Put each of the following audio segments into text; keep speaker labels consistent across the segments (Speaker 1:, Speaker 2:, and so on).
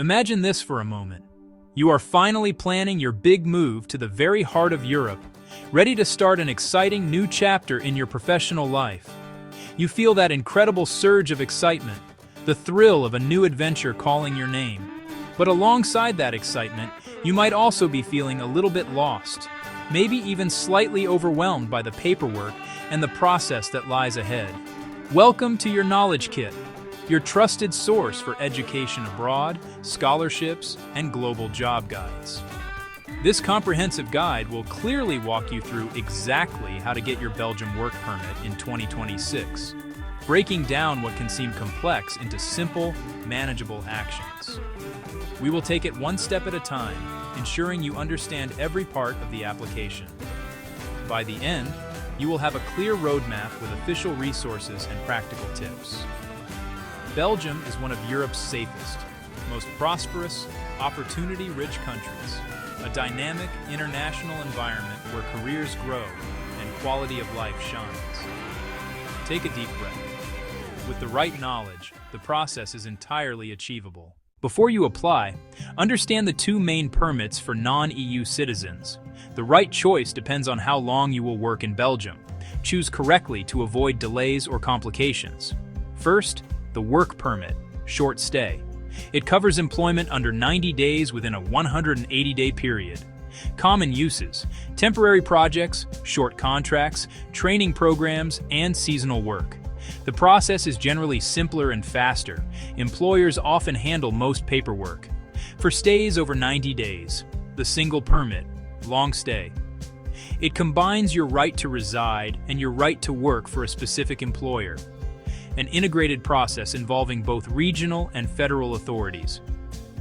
Speaker 1: Imagine this for a moment. You are finally planning your big move to the very heart of Europe, ready to start an exciting new chapter in your professional life. You feel that incredible surge of excitement, the thrill of a new adventure calling your name. But alongside that excitement, you might also be feeling a little bit lost, maybe even slightly overwhelmed by the paperwork and the process that lies ahead. Welcome to Your Knowledge Kit, your trusted source for education abroad, scholarships, and global job guides. This comprehensive guide will clearly walk you through exactly how to get your Belgium work permit in 2026, breaking down what can seem complex into simple, manageable actions. We will take it one step at a time, ensuring you understand every part of the application. By the end, you will have a clear roadmap with official resources and practical tips. Belgium is one of Europe's safest, most prosperous, opportunity-rich countries, a dynamic international environment where careers grow and quality of life shines. Take a deep breath. With the right knowledge, the process is entirely achievable. Before you apply, understand the two main permits for non-EU citizens. The right choice depends on how long you will work in Belgium. Choose correctly to avoid delays or complications. First, the work permit, short stay. It covers employment under 90 days within a 180-day period. Common uses: temporary projects, short contracts, training programs, and seasonal work. The process is generally simpler and faster. Employers often handle most paperwork. For stays over 90 days, the single permit, long stay. It combines your right to reside and your right to work for a specific employer. An integrated process involving both regional and federal authorities.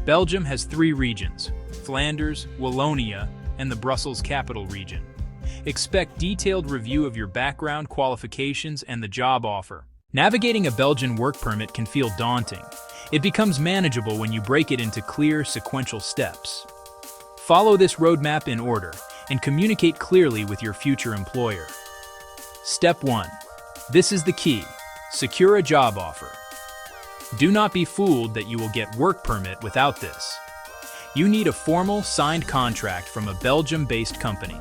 Speaker 1: Belgium has 3 regions: Flanders, Wallonia, and the Brussels Capital Region. Expect detailed review of your background, qualifications, and the job offer. Navigating a Belgian work permit can feel daunting. It becomes manageable when you break it into clear, sequential steps. Follow this roadmap in order and communicate clearly with your future employer. Step 1. This is the key. Secure a job offer. Do not be fooled that you will get work permit without this. You need a formal, signed contract from a Belgium-based company.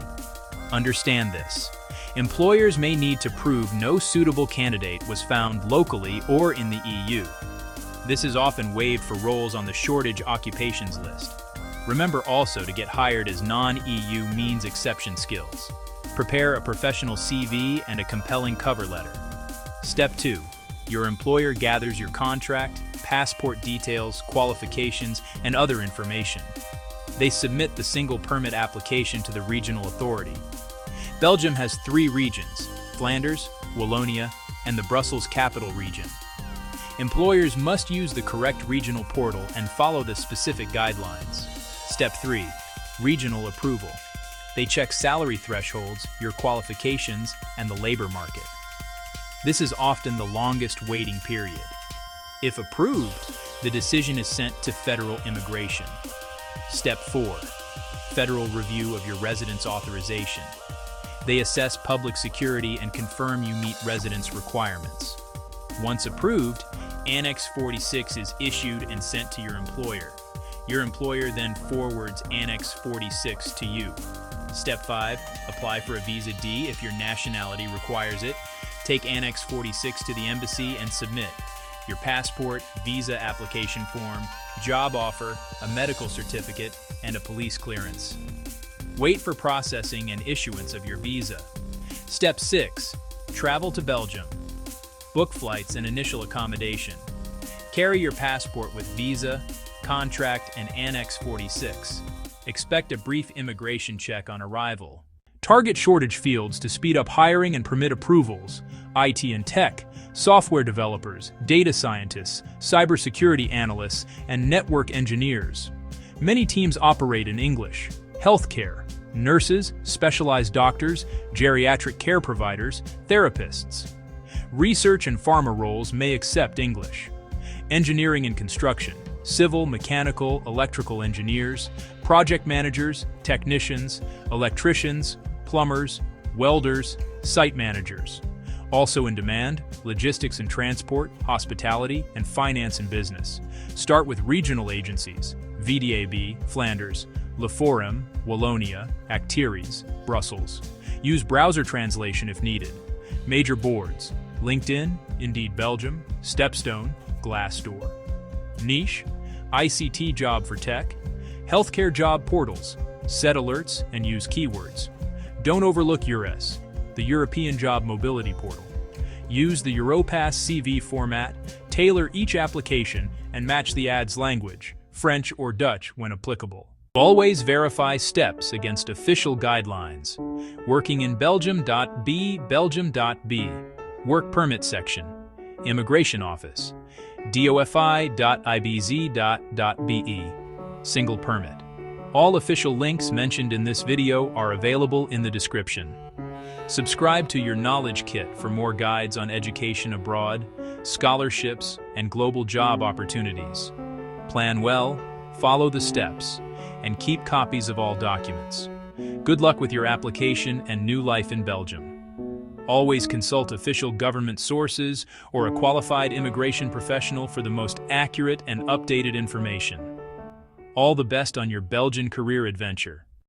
Speaker 1: Understand this. Employers may need to prove no suitable candidate was found locally or in the EU. This is often waived for roles on the shortage occupations list. Remember also to get hired as non-EU means exception skills. Prepare a professional CV and a compelling cover letter. Step 2. Your employer gathers your contract, passport details, qualifications, and other information. They submit the single permit application to the regional authority. Belgium has 3 regions: Flanders, Wallonia, and the Brussels Capital Region. Employers must use the correct regional portal and follow the specific guidelines. Step 3. Regional approval. They check salary thresholds, your qualifications, and the labor market. This is often the longest waiting period. If approved, the decision is sent to federal immigration. Step 4. Federal review of your residence authorization. They assess public security and confirm you meet residence requirements. Once approved, Annex 46 is issued and sent to your employer. Your employer then forwards Annex 46 to you. Step 5. Apply for a Visa D if your nationality requires it. Take Annex 46 to the embassy and submit your passport, visa application form, job offer, a medical certificate, and a police clearance. Wait for processing and issuance of your visa. Step 6. Travel to Belgium. Book flights and initial accommodation. Carry your passport with visa, contract, and Annex 46. Expect a brief immigration check on arrival. Target shortage fields to speed up hiring and permit approvals: IT and tech, software developers, data scientists, cybersecurity analysts, and network engineers. Many teams operate in English. Healthcare: nurses, specialized doctors, geriatric care providers, therapists. Research and pharma roles may accept English. Engineering and construction: civil, mechanical, electrical engineers, project managers, technicians, electricians, plumbers, welders, site managers. Also in demand, logistics and transport, hospitality, and finance and business. Start with regional agencies, VDAB, Flanders, Le Forum, Wallonia, Actiris, Brussels. Use browser translation if needed. Major boards, LinkedIn, Indeed Belgium, Stepstone, Glassdoor. Niche, ICT job for tech, healthcare job portals. Set alerts and use keywords. Don't overlook EURES, the European Job Mobility Portal. Use the Europass CV format, tailor each application, and match the ad's language, French or Dutch when applicable. Always verify steps against official guidelines. Working in Belgium.b, Belgium.b. Work Permit Section. Immigration Office. dofi.ibz.be. Single Permit. All official links mentioned in this video are available in the description. Subscribe to Your Knowledge Kit for more guides on education abroad, scholarships, and global job opportunities. Plan well, follow the steps, and keep copies of all documents. Good luck with your application and new life in Belgium. Always consult official government sources or a qualified immigration professional for the most accurate and updated information. All the best on your Belgian career adventure.